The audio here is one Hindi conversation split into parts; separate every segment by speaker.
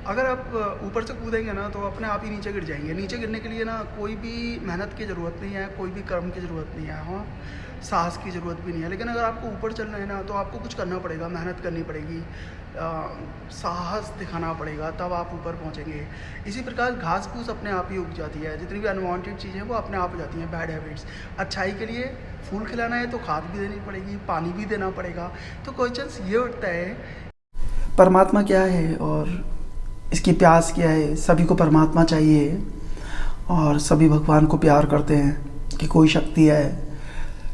Speaker 1: अगर आप ऊपर से कूदेंगे ना तो अपने आप ही नीचे गिर जाएंगे। नीचे गिरने के लिए ना कोई भी मेहनत की ज़रूरत नहीं है, कोई भी कर्म की ज़रूरत नहीं है, हाँ साहस की ज़रूरत भी नहीं है। लेकिन अगर आपको ऊपर चलना है ना तो आपको कुछ करना पड़ेगा, मेहनत करनी पड़ेगी, साहस दिखाना पड़ेगा, तब आप ऊपर पहुंचेंगे। इसी प्रकार घास फूस अपने आप ही उग जाती है, जितनी भी अनवांटेड चीज़ें वो अपने आप हो जाती हैं, बैड हैबिट्स। अच्छाई के लिए फूल खिलाना है तो खाद भी देनी पड़ेगी, पानी भी देना पड़ेगा। तो क्वेश्चन ये उठता है, परमात्मा क्या है और इसकी प्यास क्या है। सभी को परमात्मा चाहिए और सभी भगवान को प्यार करते हैं कि कोई शक्ति है।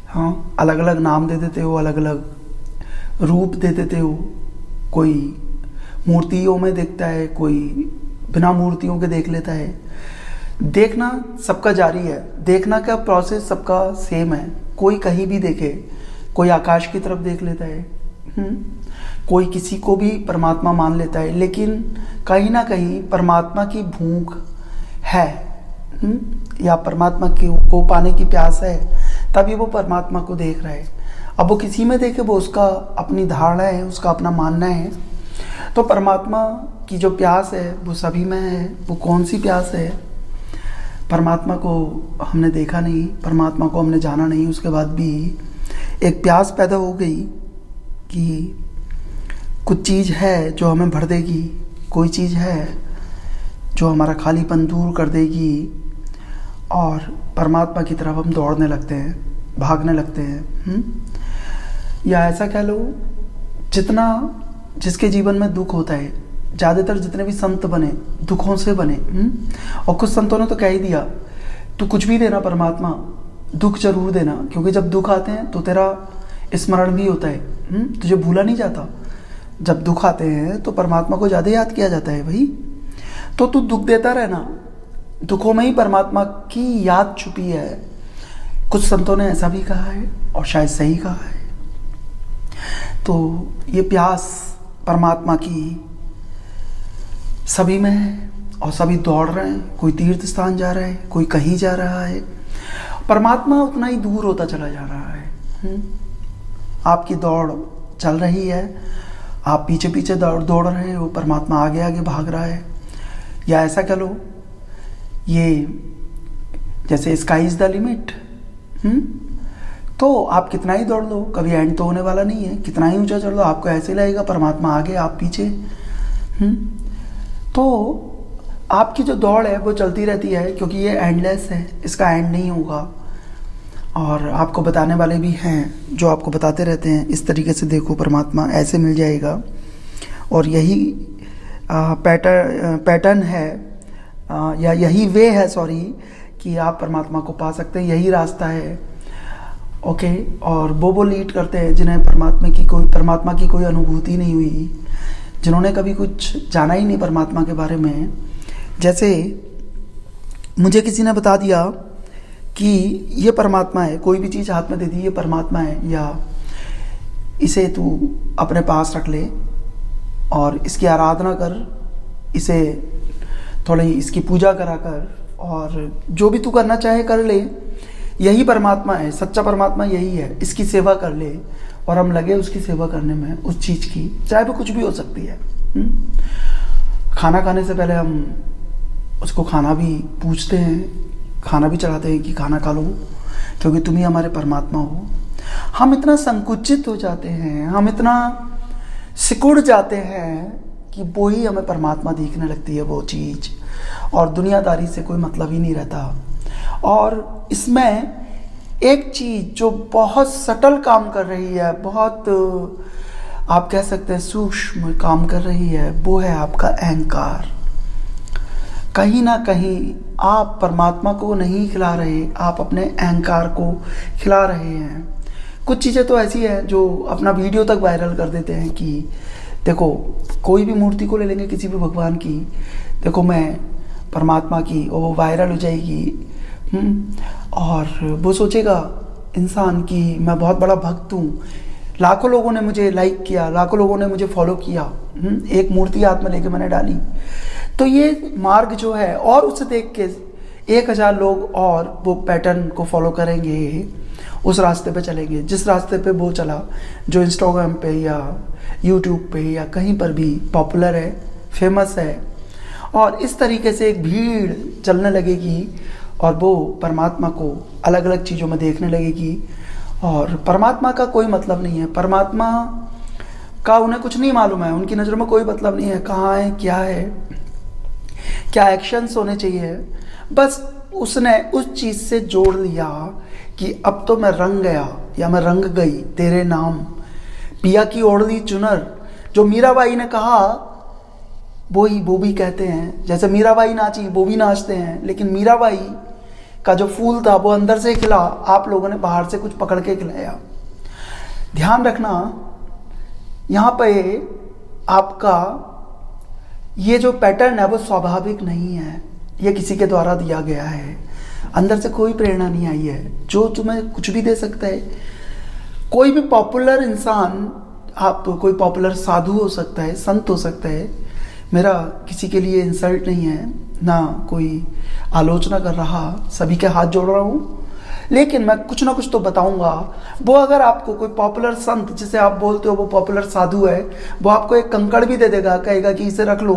Speaker 1: हाँ, अलग अलग नाम दे देते हो, अलग अलग रूप दे देते हो। कोई मूर्तियों में देखता है, कोई बिना मूर्तियों के देख लेता है। देखना सबका जारी है, देखना का प्रोसेस सबका सेम है। कोई कहीं भी देखे, कोई आकाश की तरफ देख लेता है, कोई किसी को भी परमात्मा मान लेता है। लेकिन कहीं ना कहीं परमात्मा की भूख है, या परमात्मा को पाने की प्यास है, तभी वो परमात्मा को देख रहा है। अब वो किसी में देखे, वो उसका अपनी धारणा है, उसका अपना मानना है। तो परमात्मा की जो प्यास है वो सभी में है। वो कौन सी प्यास है? परमात्मा को हमने देखा नहीं, परमात्मा को हमने जाना नहीं, उसके बाद भी एक प्यास पैदा हो गई कि कुछ चीज़ है जो हमें भर देगी, कोई चीज़ है जो हमारा खालीपन दूर कर देगी, और परमात्मा की तरफ हम दौड़ने लगते हैं, भागने लगते हैं। या ऐसा कह लो, जिसके जीवन में दुख होता है, ज़्यादातर जितने भी संत बने दुखों से बने। और कुछ संतों ने तो कह ही दिया, तू कुछ भी देना परमात्मा, दुख जरूर देना, क्योंकि जब दुख आते हैं तो तेरा स्मरण भी होता है, तुझे भूला नहीं जाता। जब दुख आते हैं तो परमात्मा को ज़्यादा याद किया जाता है भाई। तो तू दुख देता रहना, दुखों में ही परमात्मा की याद छुपी है। कुछ संतों ने ऐसा भी कहा है और शायद सही कहा है। तो ये प्यास परमात्मा की सभी में है और सभी दौड़ रहे हैं। कोई तीर्थ स्थान जा रहा है, कोई कहीं जा रहा है। परमात्मा उतना ही दूर होता चला जा रहा है। आपकी दौड़ चल रही है, आप पीछे पीछे दौड़ रहे हो, परमात्मा आगे आगे भाग रहा है। या ऐसा कह लो, ये जैसे स्काई इज द लिमिट। तो आप कितना ही दौड़ लो, कभी एंड तो होने वाला नहीं है। कितना ही ऊंचा चढ़ लो, आपको ऐसे ही लगेगा परमात्मा आगे आप पीछे। तो आपकी जो दौड़ है वो चलती रहती है, क्योंकि ये एंडलेस है, इसका एंड नहीं होगा। और आपको बताने वाले भी हैं जो आपको बताते रहते हैं, इस तरीके से देखो परमात्मा ऐसे मिल जाएगा। और यही पैटर्न है, या यही वे है, सॉरी, कि आप परमात्मा को पा सकते हैं। यही रास्ता है। ओके। और वो लीड करते हैं जिन्हें परमात्मा की कोई अनुभूति नहीं हुई, जिन्होंने कभी कुछ जाना ही नहीं परमात्मा के बारे में। जैसे मुझे किसी ने बता दिया कि ये परमात्मा है, कोई भी चीज़ हाथ में दे दी, ये परमात्मा है, या इसे तू अपने पास रख ले और इसकी आराधना कर, इसे थोड़ी इसकी पूजा करा कर, और जो भी तू करना चाहे कर ले, यही परमात्मा है, सच्चा परमात्मा यही है, इसकी सेवा कर ले। और हम लगे उसकी सेवा करने में, उस चीज़ की, चाहे वो कुछ भी हो सकती है। खाना खाने से पहले हम उसको खाना भी पूछते हैं, खाना भी चढ़ाते हैं कि खाना खा लो, क्योंकि तुम ही हमारे परमात्मा हो। हम इतना संकुचित हो जाते हैं, हम इतना सिकुड़ जाते हैं कि वो ही हमें परमात्मा दिखने लगती है, वो चीज़, और दुनियादारी से कोई मतलब ही नहीं रहता। और इसमें एक चीज़ जो बहुत सटल काम कर रही है, बहुत आप कह सकते हैं सूक्ष्म काम कर रही है, वो है आपका अहंकार। कहीं ना कहीं आप परमात्मा को नहीं खिला रहे, आप अपने अहंकार को खिला रहे हैं। कुछ चीज़ें तो ऐसी हैं जो अपना वीडियो तक वायरल कर देते हैं कि देखो, कोई भी मूर्ति को ले लेंगे किसी भी भगवान की, देखो मैं परमात्मा की, और वो वायरल हो जाएगी। और वो सोचेगा इंसान कि मैं बहुत बड़ा भक्त हूँ, लाखों लोगों ने मुझे लाइक किया, लाखों लोगों ने मुझे फॉलो किया, एक मूर्ति हाथ में लेके मैंने डाली। तो ये मार्ग जो है, और उसे देख के 1000 लोग और वो पैटर्न को फॉलो करेंगे, उस रास्ते पे चलेंगे जिस रास्ते पे वो चला, जो इंस्टाग्राम पे या यूट्यूब पे या कहीं पर भी पॉपुलर है, फेमस है, और इस तरीके से एक भीड़ चलने लगेगी और वो परमात्मा को अलग अलग चीज़ों में देखने लगेगी। और परमात्मा का कोई मतलब नहीं है, परमात्मा का उन्हें कुछ नहीं मालूम है, उनकी नज़रों में कोई मतलब नहीं है कहाँ है, क्या एक्शंस होने चाहिए। बस उसने उस चीज़ से जोड़ लिया कि अब तो मैं रंग गया या मैं रंग गई तेरे नाम, पिया की ओढ़ली चुनर। जो मीराबाई ने कहा वो भी कहते हैं, जैसे मीराबाई नाची वो भी नाचते हैं, लेकिन मीराबाई का जो फूल था वो अंदर से खिला, आप लोगों ने बाहर से कुछ पकड़ के खिलाया। ध्यान रखना, यहाँ पे आपका ये जो पैटर्न है वो स्वाभाविक नहीं है, ये किसी के द्वारा दिया गया है, अंदर से कोई प्रेरणा नहीं आई है जो तुम्हें कुछ भी दे सकता है। कोई भी पॉपुलर इंसान, आप कोई पॉपुलर साधु हो सकता है, संत हो सकता है, मेरा किसी के लिए इंसल्ट नहीं है, ना कोई आलोचना कर रहा, सभी के हाथ जोड़ रहा हूँ, लेकिन मैं कुछ ना कुछ तो बताऊंगा। वो अगर आपको कोई पॉपुलर संत, जिसे आप बोलते हो वो पॉपुलर साधु है, वो आपको एक कंकड़ भी दे देगा, कहेगा कि इसे रख लो।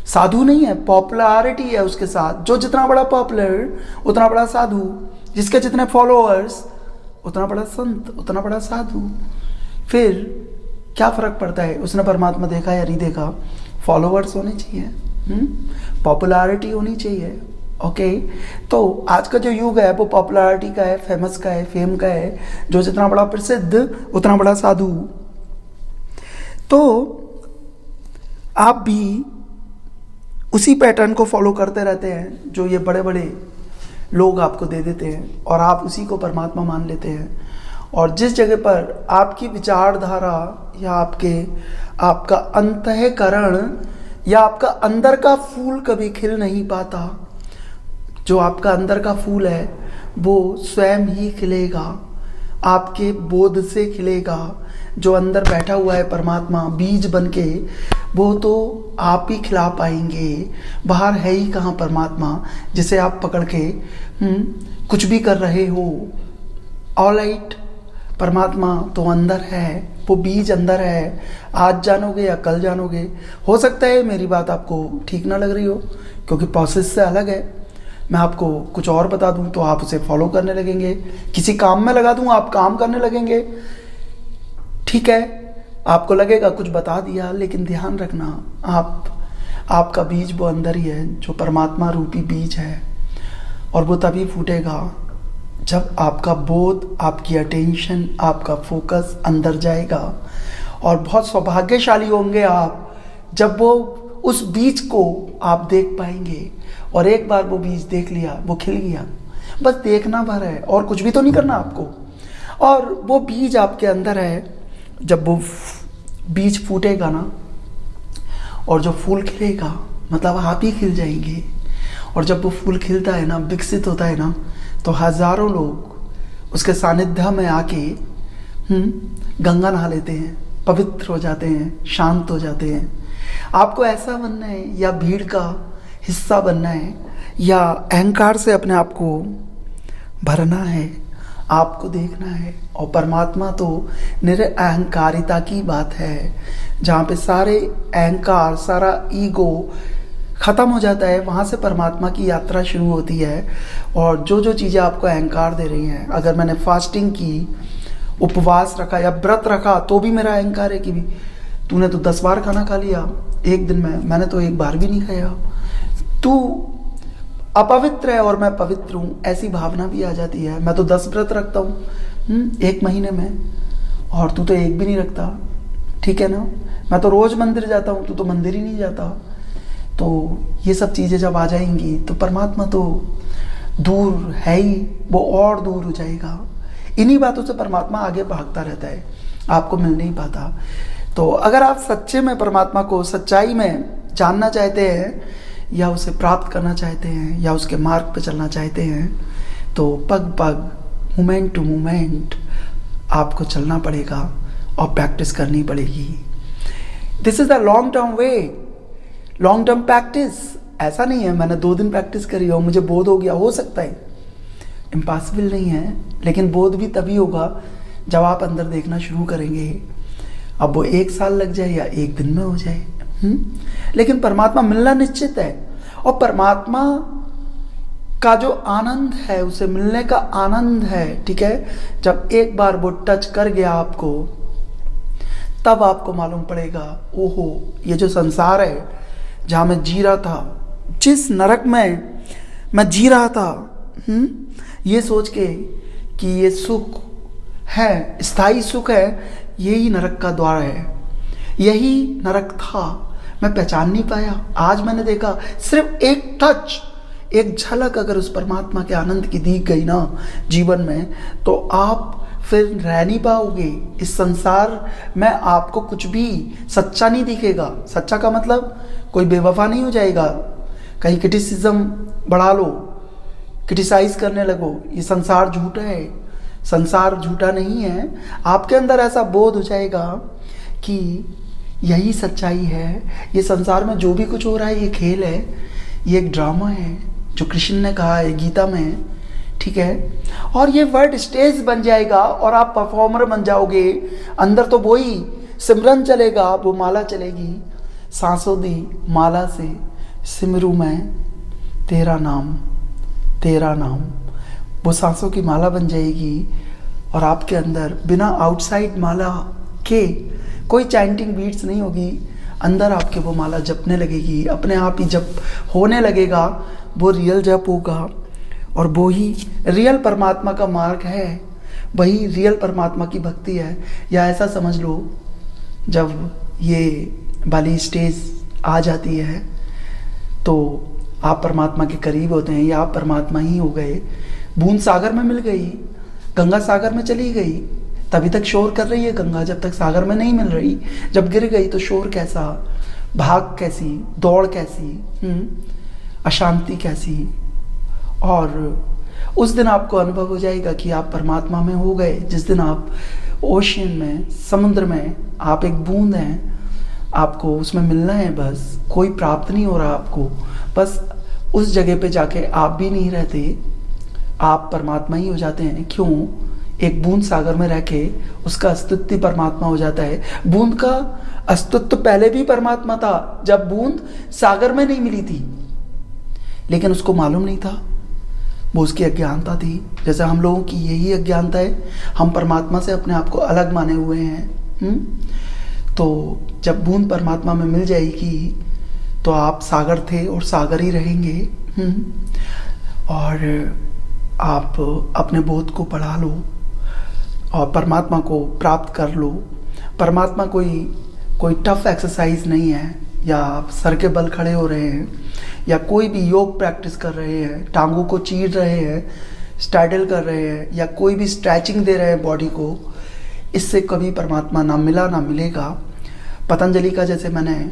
Speaker 1: साधु नहीं है, पॉपुलैरिटी है उसके साथ। जो जितना बड़ा पॉपुलर उतना बड़ा साधु, जिसके जितने फॉलोअर्स उतना बड़ा संत, उतना बड़ा साधु। फिर क्या फर्क पड़ता है उसने परमात्मा देखा या नहीं देखा, फॉलोअर्स होने चाहिए, पॉपुलैरिटी होनी चाहिए। ओके, तो आज का जो युग है वो पॉपुलैरिटी का है, फेमस का है, फेम का है। जो जितना बड़ा प्रसिद्ध उतना बड़ा साधु। तो आप भी उसी पैटर्न को फॉलो करते रहते हैं जो ये बड़े बड़े लोग आपको दे देते हैं, और आप उसी को परमात्मा मान लेते हैं। और जिस जगह पर आपकी विचारधारा या आपका अंतःकरण या आपका अंदर का फूल कभी खिल नहीं पाता, जो आपका अंदर का फूल है वो स्वयं ही खिलेगा, आपके बोध से खिलेगा। जो अंदर बैठा हुआ है परमात्मा बीज बनके, वो तो आप ही खिला पाएंगे। बाहर है ही कहाँ परमात्मा जिसे आप पकड़ के कुछ भी कर रहे हो। ऑलराइट, परमात्मा तो अंदर है, वो बीज अंदर है। आज जानोगे या कल जानोगे। हो सकता है मेरी बात आपको ठीक ना लग रही हो, क्योंकि प्रोसेस से अलग है। मैं आपको कुछ और बता दूं तो आप उसे फॉलो करने लगेंगे, किसी काम में लगा दूं आप काम करने लगेंगे। ठीक है, आपको लगेगा कुछ बता दिया, लेकिन ध्यान रखना आपका बीज वो अंदर ही है, जो परमात्मा रूपी बीज है। और वो तभी फूटेगा जब आपका बोध, आपकी अटेंशन, आपका फोकस अंदर जाएगा। और बहुत सौभाग्यशाली होंगे आप जब वो उस बीज को आप देख पाएंगे। और एक बार वो बीज देख लिया, वो खिल गया, बस देखना भर है और कुछ भी तो नहीं करना आपको। और वो बीज आपके अंदर है, जब वो बीज फूटेगा ना और जो फूल खिलेगा, मतलब आप ही खिल जाएंगे। और जब वो फूल खिलता है ना, विकसित होता है ना, तो हजारों लोग उसके सानिध्य में आके गंगा नहा लेते हैं, पवित्र हो जाते हैं, शांत हो जाते हैं। आपको ऐसा बनना है या भीड़ का हिस्सा बनना है या अहंकार से अपने आप को भरना है, आपको देखना है। और परमात्मा तो निरअहंकारिता की बात है, जहाँ पे सारे अहंकार, सारा ईगो खत्म हो जाता है, वहाँ से परमात्मा की यात्रा शुरू होती है। और जो जो चीज़ें आपको अहंकार दे रही हैं, अगर मैंने फास्टिंग की, उपवास रखा या व्रत रखा, तो भी मेरा अहंकार है कि भी तूने तो 10 बार खाना खा लिया एक दिन में, मैंने तो एक बार भी नहीं खाया, तू अपवित्र है और मैं पवित्र हूँ, ऐसी भावना भी आ जाती है। मैं तो 10 व्रत रखता हूँ एक महीने में, और तू तो एक भी नहीं रखता, ठीक है ना। मैं तो रोज मंदिर जाता हूँ, तू तो मंदिर ही नहीं जाता। तो ये सब चीज़ें जब आ जाएंगी तो परमात्मा तो दूर है ही, वो और दूर हो जाएगा। इन्हीं बातों से परमात्मा आगे भागता रहता है, आपको मिल नहीं पाता। तो अगर आप सच्चे में परमात्मा को सच्चाई में जानना चाहते हैं, या उसे प्राप्त करना चाहते हैं, या उसके मार्ग पर चलना चाहते हैं, तो पग पग, मोमेंट टू मोमेंट आपको चलना पड़ेगा और प्रैक्टिस करनी पड़ेगी। This is the long term way, long term practice. ऐसा नहीं है मैंने 2 दिन प्रैक्टिस करी और मुझे बोध हो गया, हो सकता है, इम्पॉसिबल नहीं है, लेकिन बोध भी तभी होगा जब आप अंदर देखना शुरू करेंगे। अब वो 1 साल लग जाए या 1 दिन में हो जाए, लेकिन परमात्मा मिलना निश्चित है, और परमात्मा का जो आनंद है, उसे मिलने का आनंद है, ठीक है, जब एक बार वो टच कर गया आपको, तब आपको मालूम पड़ेगा, ओहो, ये जो संसार है जहाँ मैं जी रहा था, जिस नरक में मैं जी रहा था, ये सोच के कि ये सुख है, स्थायी सुख है, यही नरक का द्वार है, यही नरक था, मैं पहचान नहीं पाया। आज मैंने देखा, सिर्फ एक टच, एक झलक अगर उस परमात्मा के आनंद की दी गई ना जीवन में, तो आप फिर रह नहीं पाओगे। इस संसार में आपको कुछ भी सच्चा नहीं दिखेगा। सच्चा का मतलब कोई बेवफा नहीं हो जाएगा, कहीं क्रिटिसिज्म बढ़ा लो, क्रिटिसाइज करने लगो, ये संसार झूठा है। संसार झूठा नहीं है, आपके अंदर ऐसा बोध हो जाएगा कि यही सच्चाई है, ये संसार में जो भी कुछ हो रहा है ये खेल है, ये एक ड्रामा है, जो कृष्ण ने कहा है गीता में, ठीक है। और ये वर्ड स्टेज बन जाएगा और आप परफॉर्मर बन जाओगे। अंदर तो वही सिमरन चलेगा, वो माला चलेगी, सांसों दी माला से सिमरू मैं तेरा नाम, तेरा नाम, वो सांसों की माला बन जाएगी। और आपके अंदर बिना आउटसाइड माला के कोई चैंटिंग बीट्स नहीं होगी, अंदर आपके वो माला जपने लगेगी, अपने आप ही जप होने लगेगा, वो रियल जप होगा। और वो ही रियल परमात्मा का मार्ग है, वही रियल परमात्मा की भक्ति है। या ऐसा समझ लो, जब ये वाली स्टेज आ जाती है तो आप परमात्मा के करीब होते हैं, या आप परमात्मा ही हो गए। बूंद सागर में मिल गई, गंगा सागर में चली गई, तभी तक शोर कर रही है गंगा, जब तक सागर में नहीं मिल रही। जब गिर गई तो शोर कैसा, भाग कैसी, दौड़ कैसी, अशांति कैसी। और उस दिन आपको अनुभव हो जाएगा कि आप परमात्मा में हो गए। जिस दिन आप ओशियन में, समुद्र में, आप एक बूंद हैं, आपको उसमें मिलना है, बस कोई प्राप्त नहीं हो रहा आपको, बस उस जगह पे जाके आप भी नहीं रहते, आप परमात्मा ही हो जाते हैं। क्यों? एक बूंद सागर में रह के उसका अस्तित्व परमात्मा हो जाता है। बूंद का अस्तित्व पहले भी परमात्मा था, जब बूंद सागर में नहीं मिली थी, लेकिन उसको मालूम नहीं था, वो उसकी अज्ञानता थी। जैसे हम लोगों की यही अज्ञानता है, हम परमात्मा से अपने आप को अलग माने हुए हैं। तो जब बूंद परमात्मा में मिल जाएगी तो आप सागर थे और सागर ही रहेंगे। और आप अपने बोध को बढ़ा लो और परमात्मा को प्राप्त कर लो। परमात्मा कोई टफ एक्सरसाइज नहीं है, या आप सर के बल खड़े हो रहे हैं, या कोई भी योग प्रैक्टिस कर रहे हैं, टांगों को चीर रहे हैं, स्ट्रैडल कर रहे हैं, या कोई भी स्ट्रेचिंग दे रहे हैं बॉडी को, इससे कभी परमात्मा ना मिला ना मिलेगा। पतंजलि का, जैसे मैंने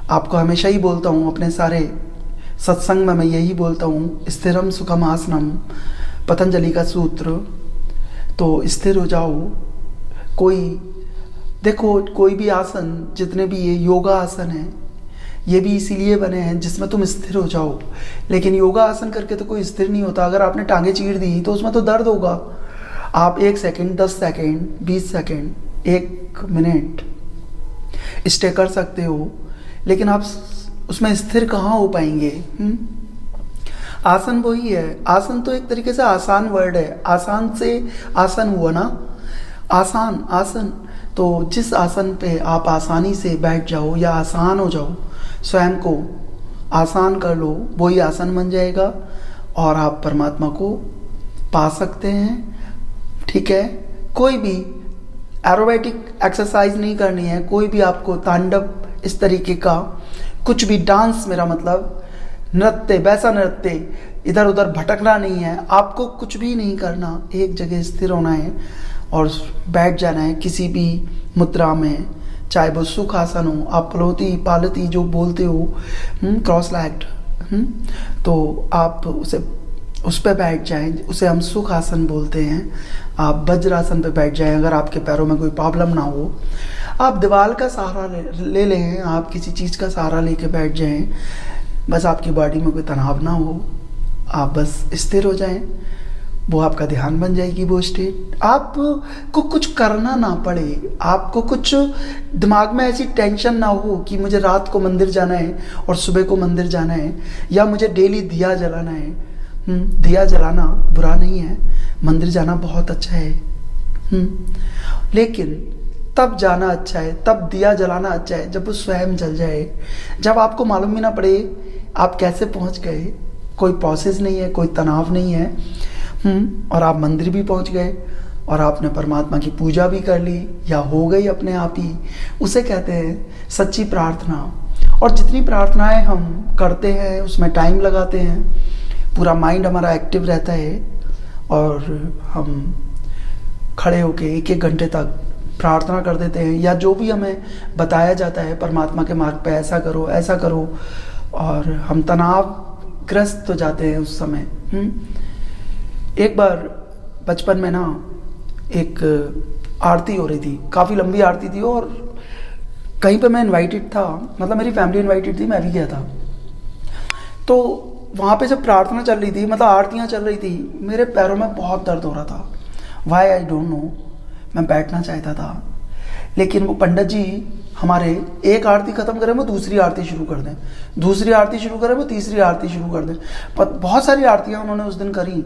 Speaker 1: आपको हमेशा ही बोलता हूँ, अपने सारे सत्संग में मैं यही बोलता हूँ, स्थिरम सुखम आसनम, पतंजलि का सूत्र। तो स्थिर हो जाओ। देखो कोई भी आसन, जितने भी ये योगा आसन है, ये भी इसीलिए बने हैं जिसमें तुम स्थिर हो जाओ। लेकिन योगा आसन करके तो कोई स्थिर नहीं होता। अगर आपने टांगे चीर दी तो उसमें तो दर्द होगा। आप 1 second, 10 second, 20 second, 1 minute stay कर सकते हो, लेकिन आप उसमें स्थिर कहाँ हो पाएंगे? आसन वही है। आसन तो एक तरीके से आसान वर्ड है, आसान से आसन हुआ ना, आसान आसन। तो जिस आसन पे आप आसानी से बैठ जाओ या आसान हो जाओ, स्वयं को आसान कर लो, वही आसन बन जाएगा और आप परमात्मा को पा सकते हैं। ठीक है, कोई भी एरोबैटिक एक्सरसाइज नहीं करनी है, कोई भी आपको तांडव इस तरीके का कुछ भी, डांस मेरा मतलब नृत्य, वैसा नृत्य इधर उधर भटकना नहीं है, आपको कुछ भी नहीं करना, एक जगह स्थिर होना है और बैठ जाना है किसी भी मुद्रा में, चाहे वो सुख आसन हो, आप पलोती पालती जो बोलते हो, क्रॉस लेग्ड, तो आप उस पर बैठ जाएं, उसे हम सुख आसन बोलते हैं। आप वज्रासन पे बैठ जाएं अगर आपके पैरों में कोई प्रॉब्लम ना हो। आप दीवार का सहारा ले लें, आप किसी चीज़ का सहारा लेके बैठ जाएं, बस आपकी बॉडी में कोई तनाव ना हो, आप बस स्थिर हो जाएं वो आपका ध्यान बन जाएगी वो स्टेट। आपको कुछ करना ना पड़े, आपको कुछ दिमाग में ऐसी टेंशन ना हो कि मुझे रात को मंदिर जाना है और सुबह को मंदिर जाना है, या मुझे डेली दिया जलाना है। दिया जलाना बुरा नहीं है, मंदिर जाना बहुत अच्छा है, लेकिन तब जाना अच्छा है, तब दिया जलाना अच्छा है जब वो स्वयं जल जाए, जब आपको मालूम भी ना पड़े आप कैसे पहुंच गए, कोई प्रोसेस नहीं है, कोई तनाव नहीं है, और आप मंदिर भी पहुंच गए और आपने परमात्मा की पूजा भी कर ली या हो गई अपने आप ही। उसे कहते हैं सच्ची प्रार्थना। और जितनी प्रार्थनाएं हम करते हैं उसमें टाइम लगाते हैं, पूरा माइंड हमारा एक्टिव रहता है और हम खड़े होके 1-1 घंटे तक प्रार्थना कर देते हैं, या जो भी हमें बताया जाता है परमात्मा के मार्ग पे ऐसा करो ऐसा करो, और हम तनावग्रस्त हो जाते हैं उस समय। एक बार बचपन में ना एक आरती हो रही थी, काफ़ी लंबी आरती थी, और कहीं पे मैं इनवाइटेड था, मतलब मेरी फैमिली इनवाइटेड थी, मैं भी गया था। तो वहाँ पे जब प्रार्थना चल रही थी, मतलब आरतियाँ चल रही थी, मेरे पैरों में बहुत दर्द हो रहा था। Why I don't know. मैं बैठना चाहता था, लेकिन वो पंडित जी हमारे एक आरती खत्म करें वो दूसरी आरती शुरू कर दें, दूसरी आरती शुरू करें वो तीसरी आरती शुरू कर दें। पर बहुत सारी आरतियाँ उन्होंने उस दिन करी,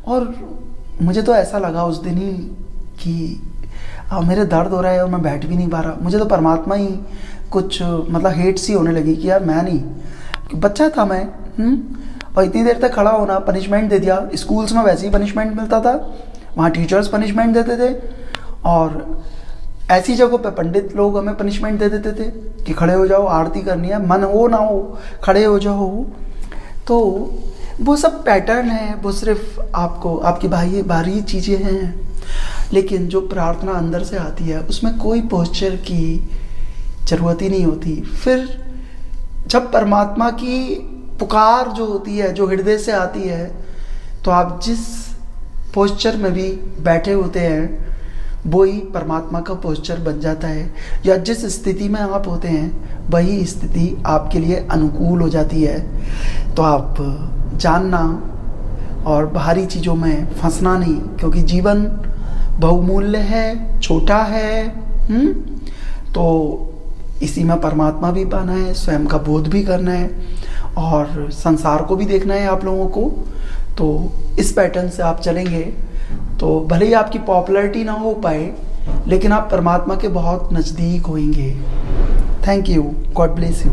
Speaker 1: और मुझे तो ऐसा लगा उस दिन ही कि मेरे दर्द हो रहा है और मैं बैठ भी नहीं पा रहा। मुझे तो परमात्मा ही कुछ मतलब हेट सी होने लगी कि यार मैं नहीं, बच्चा था मैं, और इतनी देर तक खड़ा होना, पनिशमेंट दे दिया। स्कूल्स में वैसे ही पनिशमेंट मिलता था, वहाँ टीचर्स पनिशमेंट देते थे, और ऐसी जगहों पे पंडित लोग हमें पनिशमेंट दे देते थे कि खड़े हो जाओ, आरती करनी है, मन हो ना हो खड़े हो जाओ। तो वो सब पैटर्न है, वो सिर्फ आपको आपकी बाहरी चीज़ें हैं, लेकिन जो प्रार्थना अंदर से आती है उसमें कोई पोस्चर की ज़रूरत ही नहीं होती। फिर जब परमात्मा की पुकार जो होती है, जो हृदय से आती है, तो आप जिस पोस्चर में भी बैठे होते हैं वो ही परमात्मा का पोस्चर बन जाता है, या जिस स्थिति में आप होते हैं वही स्थिति आपके लिए अनुकूल हो जाती है। तो आप जानना और बाहरी चीज़ों में फंसना नहीं, क्योंकि जीवन बहुमूल्य है, छोटा है, तो इसी में परमात्मा भी पाना है, स्वयं का बोध भी करना है, और संसार को भी देखना है आप लोगों को। तो इस पैटर्न से आप चलेंगे तो भले ही आपकी पॉपुलैरिटी ना हो पाए, लेकिन आप परमात्मा के बहुत नज़दीक होंगे। Thank you, God bless you.